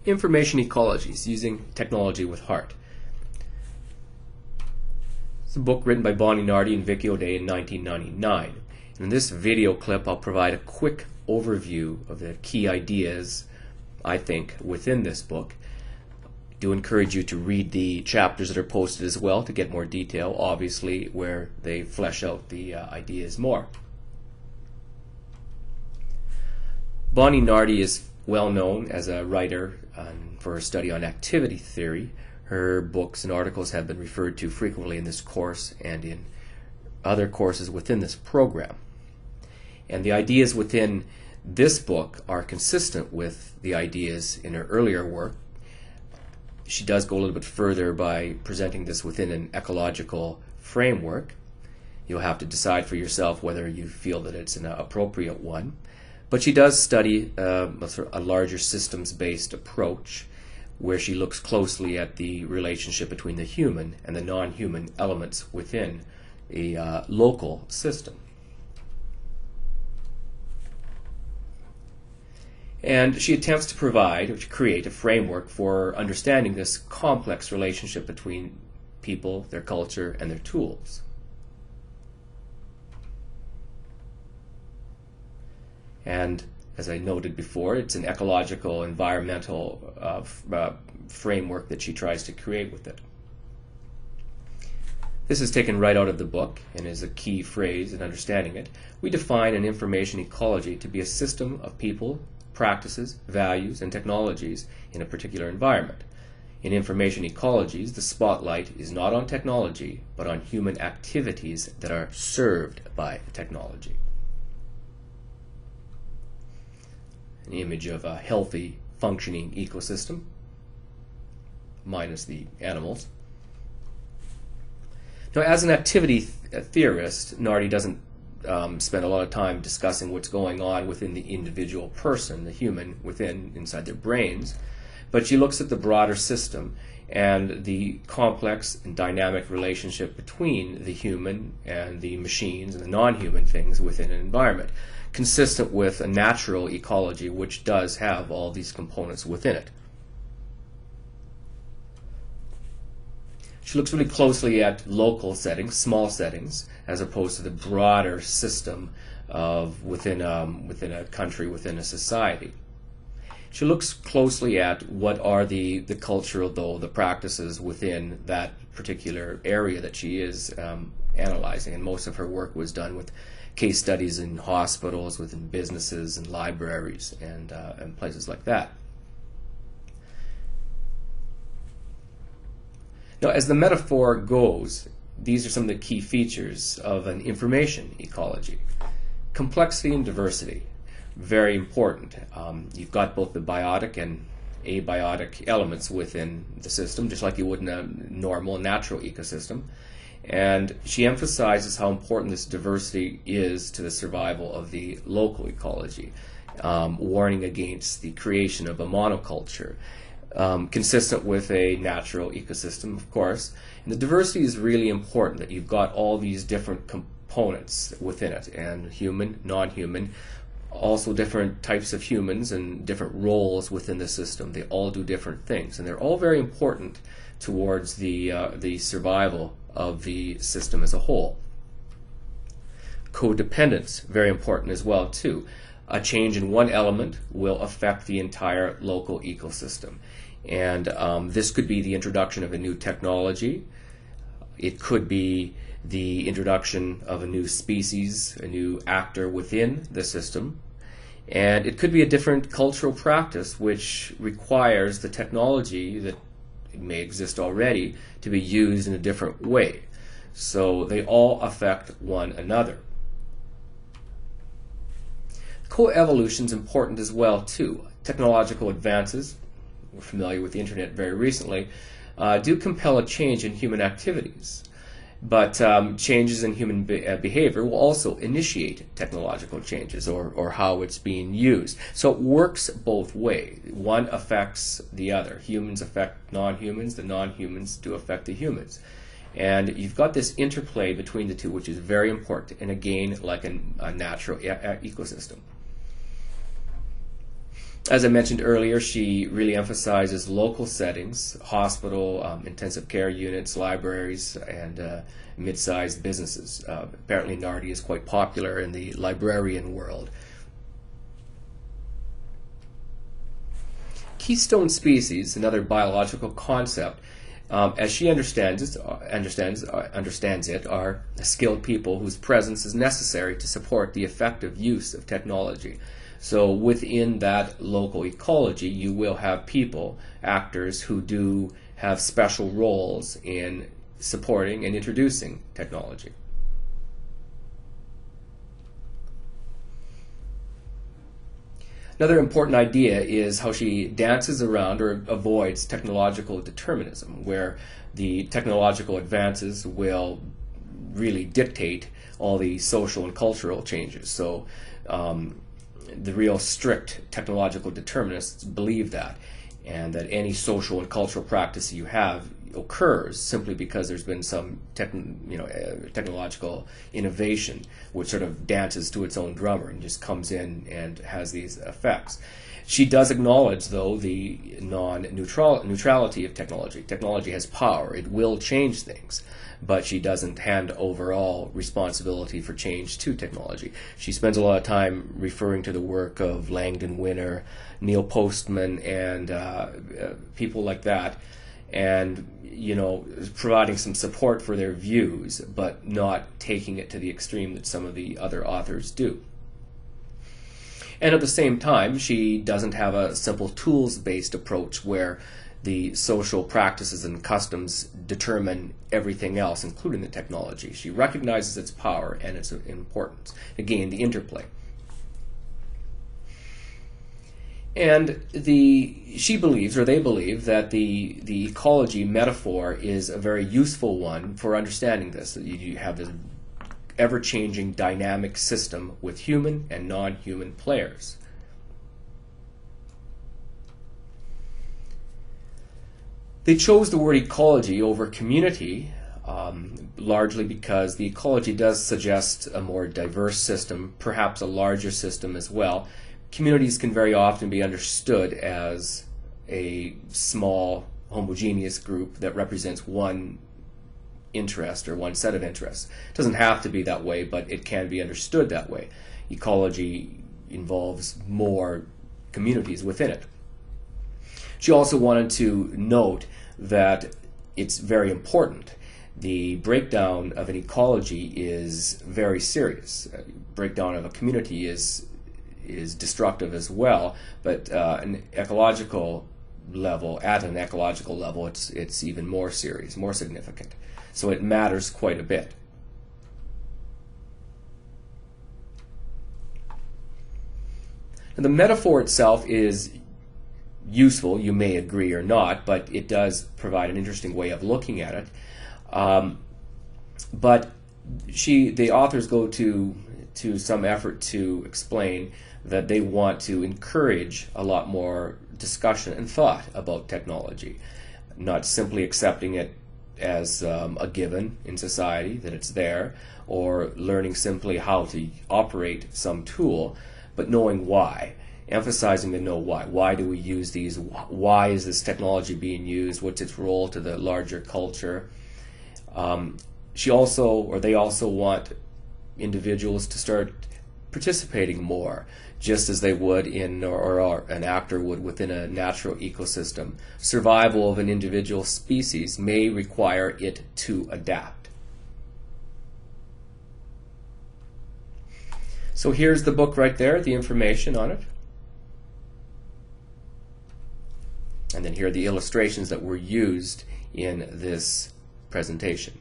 Information Ecologies, Using Technology with Heart. It's a book written by Bonnie Nardi and Vicky O'Day in 1999. In this video clip, I'll provide a quick overview of the key ideas, I think, within this book. I do encourage you to read the chapters that are posted as well to get more detail, obviously, where they flesh out the ideas more. Bonnie Nardi is well known as a writer for her study on activity theory. Her books and articles have been referred to frequently in this course and in other courses within this program. And the ideas within this book are consistent with the ideas in her earlier work. She does go a little bit further by presenting this within an ecological framework. You'll have to decide for yourself whether you feel that it's an appropriate one. But she does study a larger systems-based approach where she looks closely at the relationship between the human and the non-human elements within a local system. And she attempts to provide or to create a framework for understanding this complex relationship between people, their culture, and their tools. And as I noted before, it's an ecological, environmental framework that she tries to create with it. This is taken right out of the book and is a key phrase in understanding it. We define an information ecology to be a system of people, practices, values, and technologies in a particular environment. In information ecologies, the spotlight is not on technology, but on human activities that are served by technology. An image of a healthy, functioning ecosystem, minus the animals. Now, as an activity theorist, Nardi doesn't spend a lot of time discussing what's going on within the individual person, the human, inside their brains, but she looks at the broader system and the complex and dynamic relationship between the human and the machines and the non-human things within an environment, consistent with a natural ecology which does have all these components within it. She looks really closely at local settings, small settings, as opposed to the broader system of within a country, within a society. She looks closely at what are the cultural, the practices within that particular area that she is analyzing, and most of her work was done with case studies in hospitals, within businesses and libraries and places like that. Now, as the metaphor goes, these are some of the key features of an information ecology. Complexity and diversity, very important. You've got both the biotic and abiotic elements within the system, just like you would in a normal, natural ecosystem. And she emphasizes how important this diversity is to the survival of the local ecology, warning against the creation of a monoculture, consistent with a natural ecosystem, of course. And the diversity is really important, that you've got all these different components within it, and human, non-human, also different types of humans and different roles within the system. They all do different things, and they're all very important towards the survival of the system as a whole. Codependence, very important as well too. A change in one element will affect the entire local ecosystem. And this could be the introduction of a new technology. It could be the introduction of a new species, a new actor within the system. And it could be a different cultural practice which requires the technology that may exist already to be used in a different way. So they all affect one another. Coevolution is important as well too. Technological advances, we're familiar with the internet very recently, do compel a change in human activities. But changes in human behavior will also initiate technological changes or how it's being used. So it works both ways. One affects the other. Humans affect non-humans. The non-humans do affect the humans. And you've got this interplay between the two, which is very important, and again, like a natural ecosystem. As I mentioned earlier, she really emphasizes local settings, hospital, intensive care units, libraries, and mid-sized businesses. Apparently Nardi is quite popular in the librarian world. Keystone species, another biological concept, as she understands it, are skilled people whose presence is necessary to support the effective use of technology. So within that local ecology, you will have people, actors, who do have special roles in supporting and introducing technology. Another important idea is how she dances around or avoids technological determinism, where the technological advances will really dictate all the social and cultural changes. So the real strict technological determinists believe that, and that any social and cultural practice you have occurs simply because there's been some technological innovation which sort of dances to its own drummer and just comes in and has these effects. She does acknowledge, though, the neutrality of technology. Technology has power. It will change things, but she doesn't hand overall responsibility for change to technology. She spends a lot of time referring to the work of Langdon Winner, Neil Postman, and people like that, and providing some support for their views, but not taking it to the extreme that some of the other authors do. And at the same time, she doesn't have a simple tools-based approach where the social practices and customs determine everything else, including the technology. She recognizes its power and its importance. Again, the interplay. And she believes, or they believe, that the ecology metaphor is a very useful one for understanding this. You have this ever-changing dynamic system with human and non-human players. They chose the word ecology over community, largely because the ecology does suggest a more diverse system, perhaps a larger system as well. Communities can very often be understood as a small, homogeneous group that represents one interest or one set of interests. It doesn't have to be that way, but it can be understood that way. Ecology involves more communities within it. She also wanted to note that it's very important. The breakdown of an ecology is very serious. Breakdown of a community is destructive as well, but at an ecological level, it's even more serious, more significant. So it matters quite a bit. And the metaphor itself is useful, you may agree or not, but it does provide an interesting way of looking at it. But the authors go to some effort to explain that they want to encourage a lot more discussion and thought about technology, not simply accepting it as a given in society, that it's there, or learning simply how to operate some tool, but knowing why, emphasizing the know why. Why do we use these? Why is this technology being used? What's its role to the larger culture? They also want individuals to start participating more, just as they would or an actor would within a natural ecosystem. Survival of an individual species may require it to adapt. So here's the book right there, the information on it. And then here are the illustrations that were used in this presentation.